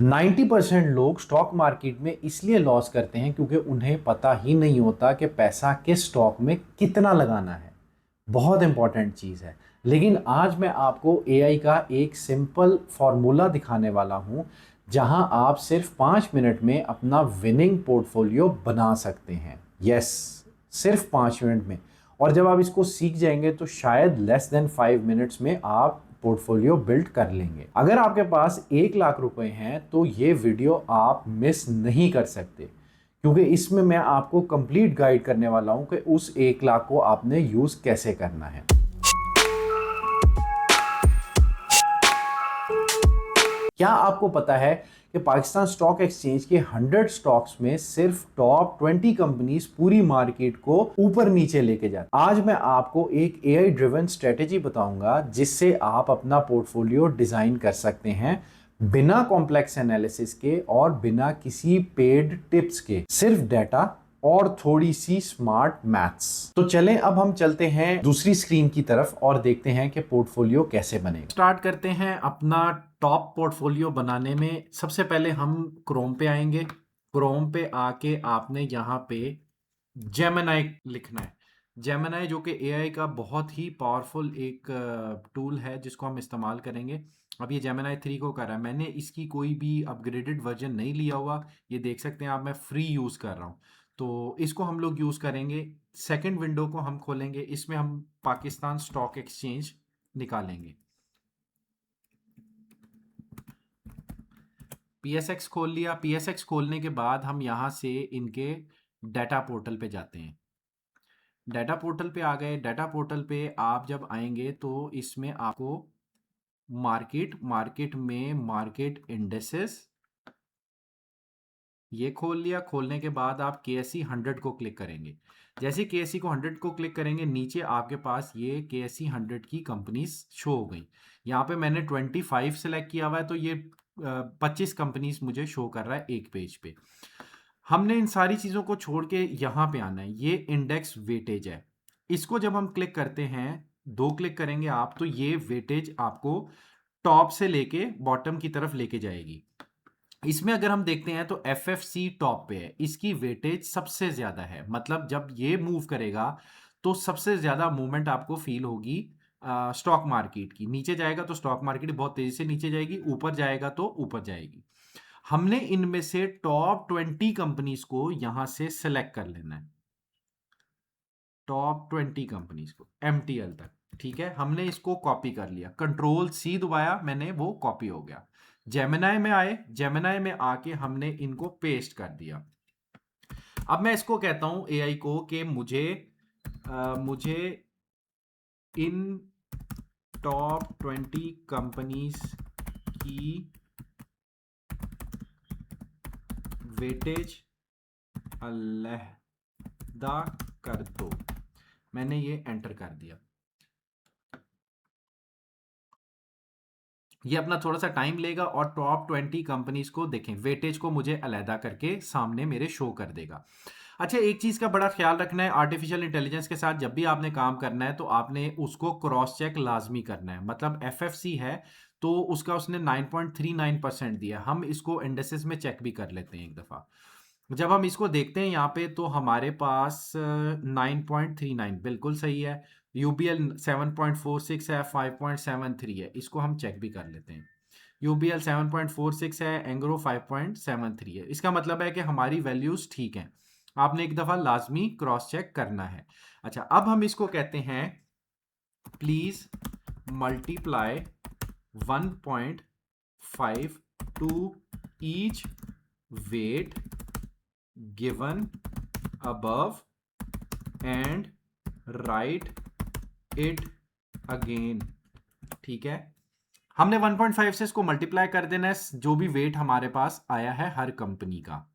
90% लोग stock market में इसलिए लॉस करते हैं क्योंकि उन्हें पता ही नहीं होता कि पैसा किस स्टॉक में कितना लगाना है। बहुत इंपॉर्टेंट चीज़ है। लेकिन आज मैं आपको एआई का एक सिंपल फॉर्मूला दिखाने वाला हूं, जहां आप सिर्फ 5 मिनट में अपना विनिंग पोर्टफोलियो बना सकते हैं। यस, सिर्फ 5 मिनट में। और जब आप इसको सीख जाएंगे तो शायद लेस देन 5 मिनट्स में आप पोर्टफोलियो बिल्ड कर लेंगे। अगर आपके पास 1 लाख रुपए हैं तो ये वीडियो आप मिस नहीं कर सकते, क्योंकि इसमें मैं आपको कंप्लीट गाइड करने वाला हूं कि उस 1 लाख को आपने यूज कैसे करना है। क्या आपको पता है कि पाकिस्तान स्टॉक एक्सचेंज के 100 स्टॉक्स में सिर्फ टॉप 20 कंपनीज पूरी मार्केट को ऊपर नीचे लेके जाती। आज मैं आपको एक एआई ड्रिवन स्ट्रेटेजी बताऊंगा जिससे आप अपना पोर्टफोलियो डिजाइन कर सकते हैं बिना कॉम्प्लेक्स एनालिसिस के और बिना किसी पेड टिप्स के, सिर्फ डाटा और थोड़ी सी स्मार्ट मैथ्स। तो चलें अब हम चलते हैं दूसरी स्क्रीन की तरफ और देखते हैं कि पोर्टफोलियो कैसे बनेगा। स्टार्ट करते हैं अपना टॉप पोर्टफोलियो बनाने में। सबसे पहले हम क्रोम पे आएंगे। क्रोम पे आके आपने यहाँ पे जेमिनाई लिखना है। जेमिनाई जो कि एआई का बहुत ही पावरफुल एक टूल है जिसको हम इस्तेमाल करेंगे। अब ये जेमिनाई 3 को कर रहा है। मैंने इसकी कोई भी अपग्रेडेड वर्जन नहीं लिया हुआ, ये देख सकते हैं आप, मैं फ्री यूज़ कर रहा हूँ। तो इसको हम लोग यूज़ करेंगे। सेकंड विंडो को हम खोलेंगे, इसमें हम पाकिस्तान स्टॉक एक्सचेंज निकालेंगे। पीएसएक्स खोल लिया। पीएसएक्स खोलने के बाद हम यहाँ से इनके डाटा पोर्टल पे जाते हैं। डाटा पोर्टल पे आ गए। डाटा पोर्टल पे आप जब आएंगे तो इसमें आपको मार्केट मार्केट में मार्केट इंडेसेस ये खोल लिया। खोलने के बाद आप KSE 100 को क्लिक करेंगे। जैसे KSE को 100 को क्लिक करेंगे, नीचे आपके पास ये KSE 100 की कंपनीज शो हो गई। यहाँ पे मैंने 25 सेलेक्ट किया हुआ है तो ये 25 कंपनीज मुझे शो कर रहा है एक पेज पे। हमने इन सारी चीज़ों को छोड़ के यहाँ पे आना है। ये इंडेक्स वेटेज है। इसको जब हम क्लिक करते हैं, 2 क्लिक करेंगे आप, तो ये वेटेज आपको टॉप से लेके बॉटम की तरफ लेके जाएगी। इसमें अगर हम देखते हैं तो FFC टॉप पे है, इसकी वेटेज सबसे ज्यादा है। मतलब जब ये मूव करेगा तो सबसे ज्यादा मूवमेंट आपको फील होगी स्टॉक मार्केट की। नीचे जाएगा तो स्टॉक मार्केट बहुत तेजी से नीचे जाएगी, ऊपर जाएगा तो ऊपर जाएगी। हमने इनमें से टॉप 20 कंपनीज को यहां से सेलेक्ट कर लेना है। टॉप 20 कंपनीज को MTL तक, ठीक है। हमने इसको कॉपी कर लिया, Ctrl+C दबाया मैंने, वो कॉपी हो गया। जेमिनाई में आए, जेमिनाई में आके हमने इनको पेस्ट कर दिया। अब मैं इसको कहता हूं AI को कि मुझे इन टॉप 20 कंपनीज की वेटेज अलहदा कर दो। मैंने ये एंटर कर दिया। ये अपना थोड़ा सा टाइम लेगा और टॉप 20 कंपनीज को देखें, वेटेज को मुझे अलहदा करके सामने मेरे शो कर देगा। अच्छा, एक चीज़ का बड़ा ख्याल रखना है, आर्टिफिशियल इंटेलिजेंस के साथ जब भी आपने काम करना है तो आपने उसको क्रॉस चेक लाजमी करना है। मतलब FFC है तो उसका उसने 9.39% दिया। हम इसको इंडेसेस में चेक भी कर लेते हैं एक दफ़ा। जब हम इसको देखते हैं यहाँ पे तो हमारे पास 9.39 बिल्कुल सही है। UBL 7.46 है, 5.73 है, इसको हम चेक भी कर लेते हैं। UBL 7.46 है, एंग्रो 5.73 है। इसका मतलब है कि हमारी वैल्यूज ठीक हैं। आपने एक दफ़ा लाजमी क्रॉस चेक करना है। अच्छा, अब हम इसको कहते हैं please multiply 1.5 to each weight given above and write it again। ठीक है, हमने 1.5 से इसको मल्टीप्लाई कर देना है जो भी वेट हमारे पास आया है हर कंपनी का।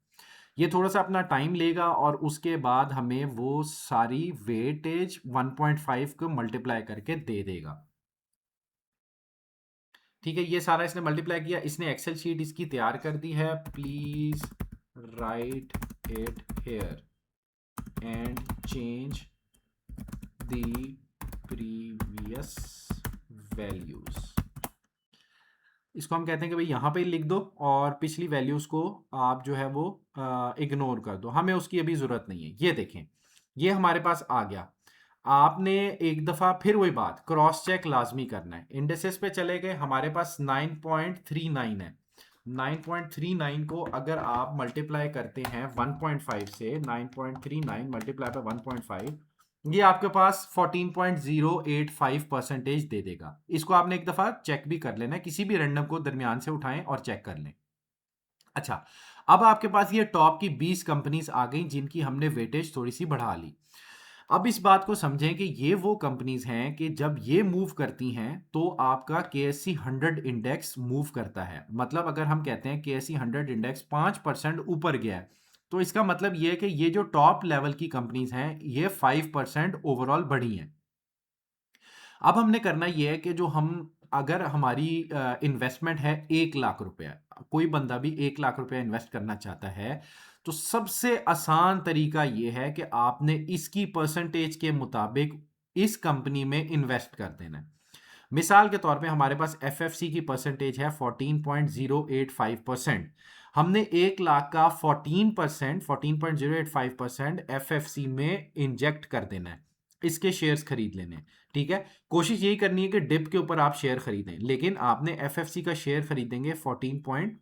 ये थोड़ा सा अपना टाइम लेगा और उसके बाद हमें वो सारी वेटेज 1.5 को मल्टीप्लाई करके दे देगा। ठीक है, ये सारा इसने मल्टीप्लाई किया। इसने एक्सेल शीट इसकी तैयार कर दी है। Please right it here and change the previous values। इसको हम कहते हैं कि भाई यहाँ पे लिख दो और पिछली वैल्यूज को आप जो है वो इग्नोर कर दो, हमें उसकी अभी ज़रूरत नहीं है। ये देखें, ये हमारे पास आ गया। आपने एक दफ़ा फिर वही बात क्रॉस चेक लाजमी करना है। इंडेक्सेस पे चले गए, हमारे पास 9.39 है। 9.39 को अगर आप मल्टीप्लाई करते हैं 1.5 से, 9.39 मल्टीप्लाई पे 1.5, ये आपके पास 14.085% दे देगा। इसको आपने एक दफ़ा चेक भी कर लेना है, किसी भी रैंडम को दरमियान से उठाएं और चेक कर लें। अच्छा, अब आपके पास ये टॉप की 20 कंपनीज आ गई जिनकी हमने वेटेज थोड़ी सी बढ़ा ली। अब इस बात को समझें कि ये वो कंपनीज हैं कि जब ये मूव करती हैं तो आपका KSE 100 इंडेक्स मूव करता है। मतलब अगर हम कहते हैं KSE 100 इंडेक्स 5% ऊपर गया है, तो इसका मतलब ये है कि ये जो टॉप लेवल की कंपनीज हैं ये 5% ओवरऑल बढ़ी हैं। अब हमने करना ये है कि जो हम अगर हमारी इन्वेस्टमेंट है 1 लाख रुपया, कोई बंदा भी 1 लाख रुपया इन्वेस्ट करना चाहता है, तो सबसे आसान तरीका ये है कि आपने इसकी परसेंटेज के मुताबिक इस कंपनी में इन्वेस्ट कर देना है। मिसाल के तौर पे हमारे पास FFC की परसेंटेज है 14.085%। हमने 1 लाख का 14.085% FFC में इंजेक्ट कर देना है, इसके शेयर्स खरीद लेने हैं। ठीक है, कोशिश यही करनी है कि डिप के ऊपर आप शेयर खरीदें, लेकिन आपने FFC का शेयर खरीदेंगे 14 पॉइंट,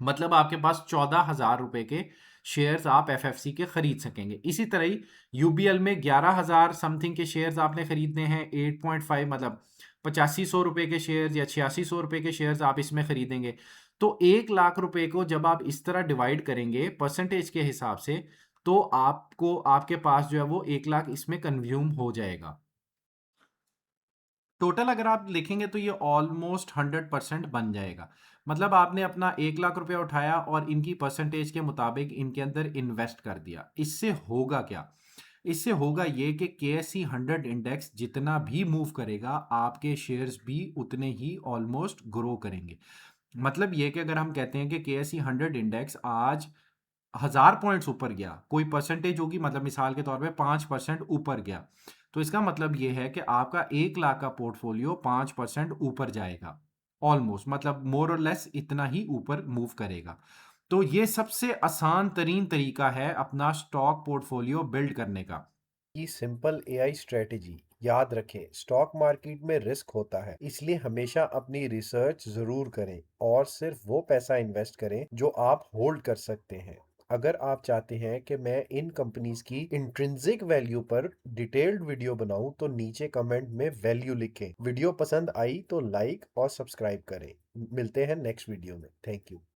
मतलब आपके पास 14,000 रुपए के शेयर्स आप FFC के खरीद सकेंगे। इसी तरह ही UBL में 11,000 समथिंग के शेयर्स आपने खरीदने हैं, 8.5 मतलब 8500 रुपए के शेयर्स या 8600 रुपए के शेयर्स आप इसमें खरीदेंगे। तो 1 लाख रुपए को जब आप इस तरह डिवाइड करेंगे परसेंटेज के हिसाब से, तो आपको आपके पास जो है वो 1 लाख इसमें कंज्यूम हो जाएगा। टोटल अगर आप लिखेंगे तो ये ऑलमोस्ट 100% बन जाएगा। मतलब आपने अपना 1 लाख रुपया उठाया और इनकी परसेंटेज के मुताबिक इनके अंदर इन्वेस्ट कर दिया। इससे होगा क्या? इससे होगा ये कि KSE 100 इंडेक्स जितना भी मूव करेगा, आपके शेयर्स भी उतने ही ऑलमोस्ट ग्रो करेंगे। मतलब ये कि अगर हम कहते हैं कि KSE 100 इंडेक्स आज 1000 पॉइंट्स ऊपर गया, कोई परसेंटेज होगी, मतलब मिसाल के तौर पे 5% ऊपर गया, तो इसका मतलब ये है कि आपका 1 लाख का पोर्टफोलियो 5% ऊपर जाएगा। ऑलमोस्ट मतलब मोर और लेस इतना ही ऊपर मूव करेगा। तो ये सबसे आसान तरीन तरीका है अपना स्टॉक पोर्टफोलियो बिल्ड करने का। की सिंपल एआई स्ट्रेटेजी। याद रखें, स्टॉक मार्केट में रिस्क होता है, इसलिए हमेशा अपनी रिसर्च जरूर करें और सिर्फ वो पैसा इन्वेस्ट करें जो आप होल्ड कर सकते हैं। अगर आप चाहते हैं कि मैं इन कंपनीज की इंट्रिंसिक वैल्यू पर डिटेल्ड वीडियो बनाऊं तो नीचे कमेंट में वैल्यू लिखें। वीडियो पसंद आई तो लाइक और सब्सक्राइब करें। मिलते हैं नेक्स्ट वीडियो में। Thank you.